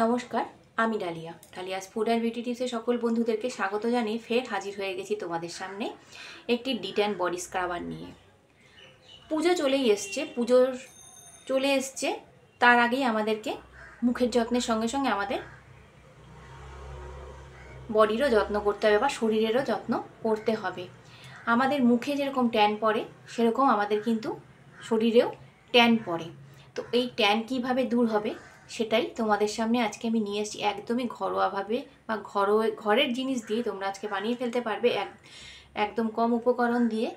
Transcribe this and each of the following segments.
নমস্কার, আমি Dalia. Dalia's food and beauty টিপসে সকল বন্ধুদেরকে স্বাগত জানিয়ে ফের হাজির হয়ে গেছি তোমাদের সামনে একটি ডিট অ্যান্ড বডি স্ক্রাবার নিয়ে। পুজো চলে এসছে, তার আগেই আমাদেরকে মুখের যত্নের সঙ্গে সঙ্গে আমাদের বডিরও যত্ন করতে হবে বা শরীরেরও যত্ন করতে হবে। আমাদের মুখে যেরকম ট্যান পড়ে সেরকম আমাদের কিন্তু শরীরেও ট্যান পড়ে। তো এই ট্যান কীভাবে দূর হবে সেটাই তোমাদের সামনে আজকে আমি নিয়ে এসেছি। একদমই ঘরোয়াভাবে বা ঘরের জিনিস দিয়ে তোমরা আজকে বানিয়ে ফেলতে পারবে একদম কম উপকরণ দিয়ে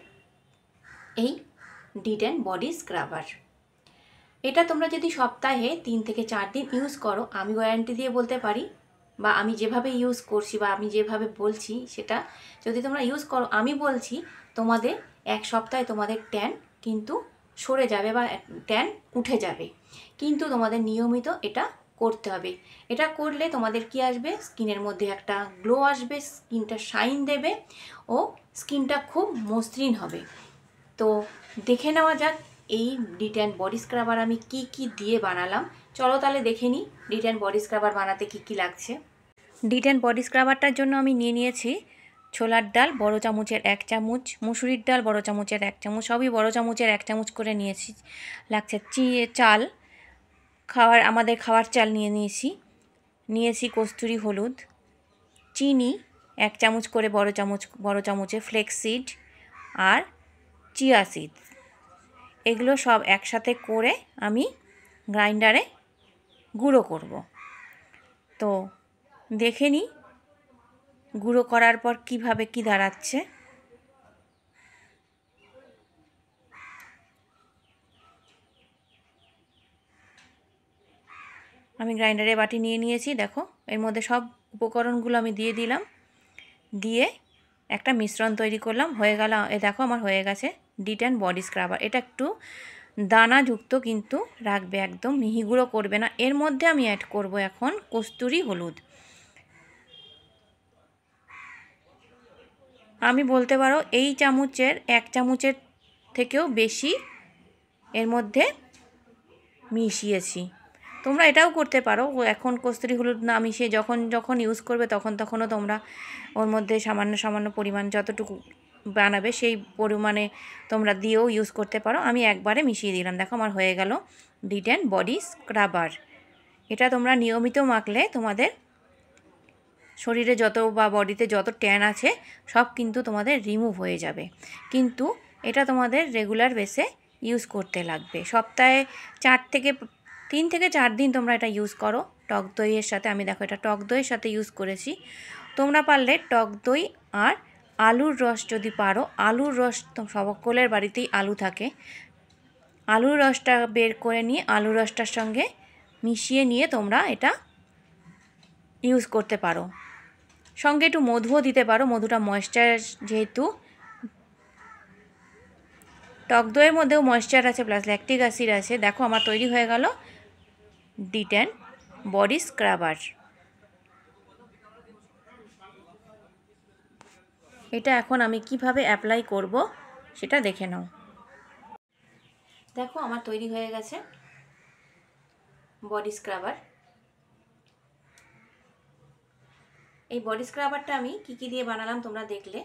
এই ডিট অ্যান্ড বডি স্ক্রাবার। এটা তোমরা যদি সপ্তাহে 3 থেকে 4 দিন ইউজ করো, আমি গ্যারান্টি দিয়ে বলতে পারি, বা আমি যেভাবে ইউজ করছি বা আমি যেভাবে বলছি সেটা যদি তোমরা ইউজ করো, আমি বলছি তোমাদের এক সপ্তাহে তোমাদের ট্যান কিন্তু সরে যাবে বা ট্যান উঠে যাবে। কিন্তু তোমাদের নিয়মিত এটা করতে হবে। এটা করলে তোমাদের কি আসবে, স্কিনের মধ্যে একটা গ্লো আসবে, স্কিনটা শাইন দেবে ও স্কিনটা খুব মসৃণ হবে। তো দেখে নেওয়া যাক এই ডিট অ্যান্ড বডি স্ক্রাবার আমি কি কি দিয়ে বানালাম। চলো তাহলে দেখে নিই ডিট অ্যান্ড বডি স্ক্রাবার বানাতে কি কি লাগছে। ডিট অ্যান্ড বডি স্ক্রাবারটার জন্য আমি নিয়েছি ছোলার ডাল বড় চামচের 1 চামচ, মুসুরির ডাল বড় চামচের 1 চামচ, সবই বড় চামচের 1 চামচ করে নিয়েছি। লাগছে চাল, আমাদের খাওয়ার চাল নিয়েছি কস্তুরি হলুদ, চিনি 1 চামচ করে বড় চামচে, ফ্লেক্সিড আর চিয়া সিডস। এগুলো সব একসাথে করে আমি গ্রাইন্ডারে গুঁড়ো করব। তো দেখে নিই গুঁড়ো করার পর কিভাবে কি দাঁড়াচ্ছে। আমি গ্রাইন্ডারে বাটি নিয়েছি, দেখো এর মধ্যে সব উপকরণগুলো আমি দিয়ে দিলাম, দিয়ে একটা মিশ্রণ তৈরি করলাম। হয়ে গেল, দেখো আমার হয়ে গেছে ডিট অ্যান্ড বডি স্ক্রাবার। এটা একটু দানাযুক্ত কিন্তু রাখবে, একদম মিহি গুঁড়ো করবে না। এর মধ্যে আমি অ্যাড করব এখন কস্তুরি হলুদ। আমি বলতে পারো এই চামচের 1 চামচের থেকেও বেশি এর মধ্যে মিশিয়েছি। তোমরা এটাও করতে পারো, এখন কস্তুরি হলুদ না মিশিয়ে যখন ইউজ করবে তখনও তোমরা ওর মধ্যে সামান্য পরিমাণ যতটুকু বানাবে সেই পরিমাণে তোমরা দিয়েও ইউজ করতে পারো। আমি একবারে মিশিয়ে দিলাম। দেখো আমার হয়ে গেল ডিট অ্যান্ড বডি স্ক্রাবার। এটা তোমরা নিয়মিত মাখলে তোমাদের শরীরে যত বা বডিতে যত ট্যান আছে সব কিন্তু তোমাদের রিমুভ হয়ে যাবে। কিন্তু এটা তোমাদের রেগুলার বেসে ইউজ করতে লাগবে। সপ্তাহে 3 থেকে 4 দিন তোমরা এটা ইউজ করো টক দইয়ের সাথে। আমি দেখো এটা টক দইয়ের সাথে ইউজ করেছি। তোমরা পারলে টক দই আর আলুর রস যদি পারো, আলুর রস তো সকলের বাড়িতেই আলু থাকে, আলুর রসটা বের করে নিয়ে আলুর রসটার সঙ্গে মিশিয়ে নিয়ে তোমরা এটা ইউজ করতে পারো। সঙ্গে একটু মধুও দিতে পারো, মধুটা ময়েশ্চার, যেহেতু টক দইয়ের মধ্যেও ময়েশ্চার আছে প্লাস ল্যাকটিক অ্যাসিড আছে। দেখো আমার তৈরি হয়ে গেল ডিট অ্যান্ড বডি স্ক্রাবার। এটা এখন আমি কিভাবে অ্যাপ্লাই করব সেটা দেখে নাও। দেখো আমার তৈরি হয়ে গেছে বডি স্ক্রাবার। এই বডি স্ক্রাবারটা আমি কি কি দিয়ে বানালাম তোমরা দেখলে।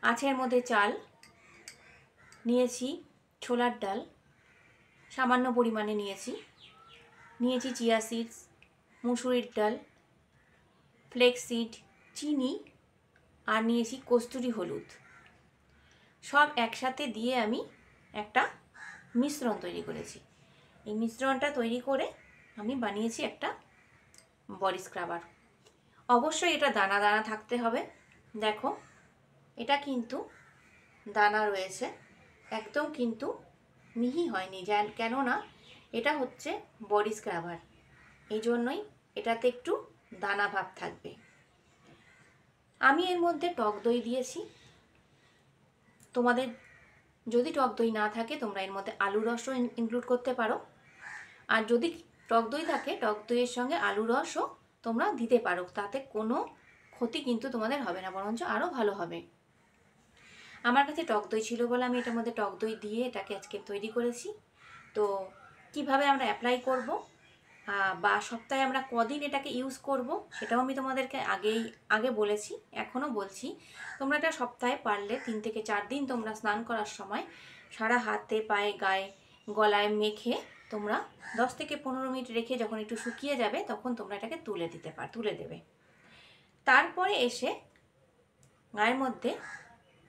আছে এর মধ্যে চাল নিয়েছি, ছোলার ডাল সামান্য পরিমাণে নিয়েছি চিয়া সিডস, মুসুরির ডাল, ফ্লেক্স সিড, চিনি আর নিয়েছি কস্তুরি হলুদ। সব একসাথে দিয়ে আমি একটা মিশ্রণ তৈরি করেছি। এই মিশ্রণটা তৈরি করে আমি বানিয়েছি একটা বডি স্ক্রাবার। অবশ্যই এটা দানা দানা থাকতে হবে। দেখো এটা কিন্তু দানা রয়েছে, একদম কিন্তু মিহি হয়নি, কেননা এটা হচ্ছে বডি স্ক্রাবার, এই জন্যই এটাতে একটু দানা ভাব থাকবে। আমি এর মধ্যে টক দই দিয়েছি। তোমাদের যদি টক দই না থাকে তোমরা এর মধ্যে আলু রসও ইনক্লুড করতে পারো, আর যদি টক দই থাকে টক দইয়ের সঙ্গে আলু রসও তোমরা দিতে পারো, তাতে কোনো ক্ষতি কিন্তু তোমাদের হবে না, বরঞ্চ আরও ভালো হবে। আমার কাছে টক দই ছিল বলে আমি এটার মধ্যে টক দই দিয়ে এটাকে আজকে তৈরি করেছি। তো কিভাবে আমরা অ্যাপ্লাই করব বা সপ্তাহে আমরা কদিন এটাকে ইউজ করব সেটাও আমি তোমাদেরকে আগে বলেছি, এখনও বলছি। তোমরা এটা সপ্তাহে পারলে 3 থেকে 4 দিন তোমরা স্নান করার সময় সারা হাতে পায়ে গায়ে গলায় মেখে তোমরা 10 থেকে 15 মিনিট রেখে যখন একটু শুকিয়ে যাবে তখন তোমরা এটাকে তুলে দেবে। তারপরে এসে গায়ের মধ্যে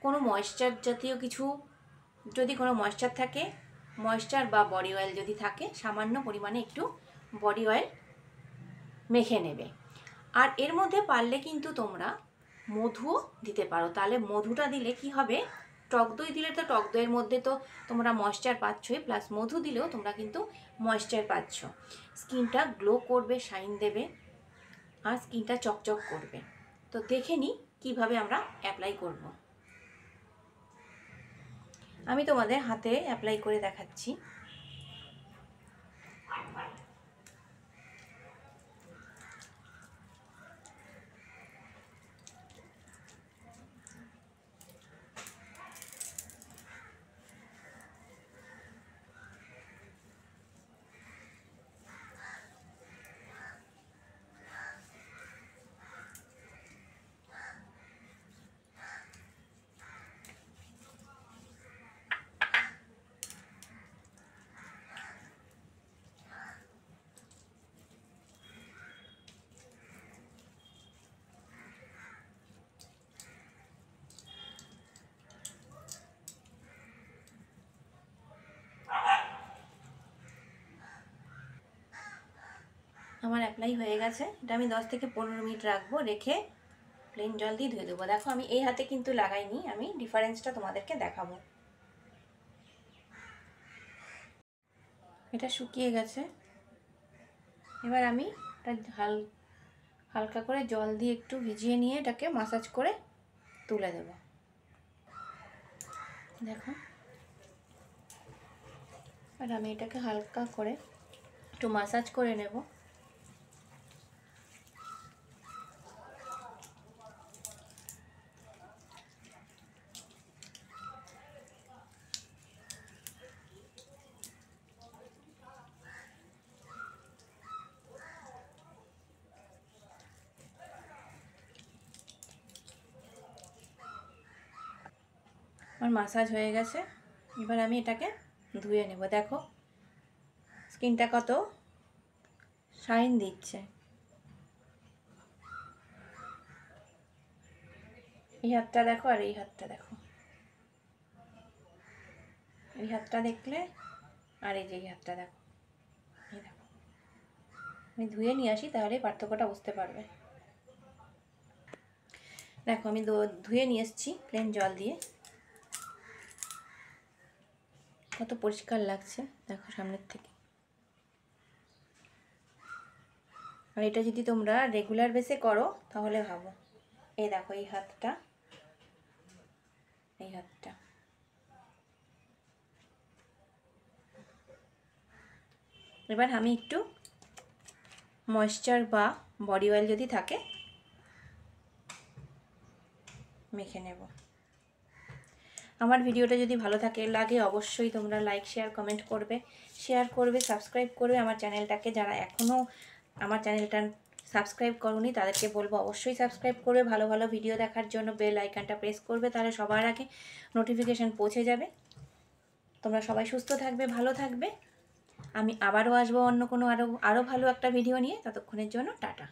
কোনো ময়েশ্চার জাতীয় কিছু, যদি কোনো ময়েশ্চার থাকে, ময়েশ্চার বা বডি অয়েল যদি থাকে, সামান্য পরিমাণে একটু বডি অয়েল মেখে নেবে। আর এর মধ্যে পারলে কিন্তু তোমরা মধুও দিতে পারো। তাহলে মধুটা দিলে কি হবে, টক দই দিলে তো টক দইয়ের মধ্যে তো তোমরা ময়েশ্চার পাচ্ছই, প্লাস মধু দিলেও তোমরা কিন্তু ময়েশ্চার পাচ্ছ। স্কিনটা গ্লো করবে, শাইন দেবে, আর স্কিনটা চকচক করবে। তো দেখে নিই কীভাবে আমরা অ্যাপ্লাই করব। আমি তোমাদের হাতে অ্যাপ্লাই করে দেখাচ্ছি। আমার অ্যাপ্লাই হয়ে গেছে। এটা আমি 10 থেকে 15 মিনিট রাখবো, রেখে প্লেন জল দিয়ে ধুয়ে দেবো। দেখো আমি এই হাতে কিন্তু লাগাইনি, আমি ডিফারেন্সটা তোমাদেরকে দেখাবো। এটা শুকিয়ে গেছে। এবার আমি এটা হালকা করে জল দিয়ে একটু ভিজিয়ে নিয়ে এটাকে মাসাজ করে তুলে দেব। দেখো, আর আমি এটাকে হালকা করে একটু মাসাজ করে নেব। আমার মাসাজ হয়ে গেছে। এবার আমি এটাকে ধুয়ে নেব। দেখো স্কিনটা কত শাইন দিচ্ছে। এই হাতটা দেখো আর এই হাতটা দেখো, এই হাতটা দেখলে আর এই যে এই হাতটা দেখো, এই দেখো। আমি ধুয়ে নিয়ে আসি, তাহলে পার্থক্যটা বুঝতে পারবে। দেখো আমি ধুয়ে নিয়ে এসেছি প্লেন জল দিয়ে, কত পরিষ্কার লাগছে দেখো সামনের থেকে। আর এটা যদি তোমরা রেগুলার বেসে করো তাহলে ভাবো, এই দেখো এই হাতটা, এই হাতটা। এবার আমি একটু ময়েশ্চার বা বডি অয়েল যদি থাকে মেখে নেব। আমার ভিডিওটা যদি ভালো লাগে অবশ্যই তোমরা লাইক শেয়ার কমেন্ট করবে, সাবস্ক্রাইব করবে আমার চ্যানেলটাকে। যারা এখনও আমার চ্যানেলটা সাবস্ক্রাইব করোনি তাদেরকে বলবো অবশ্যই সাবস্ক্রাইব করবে। ভালো ভালো ভিডিও দেখার জন্য বেল আইকনটা প্রেস করবে, তাহলে সবার আগে নোটিফিকেশান পৌঁছে যাবে। তোমরা সবাই সুস্থ থাকবে, ভালো থাকবে। আমি আবারও আসবো অন্য কোনো আরও ভালো একটা ভিডিও নিয়ে। ততক্ষণের জন্য টাটা।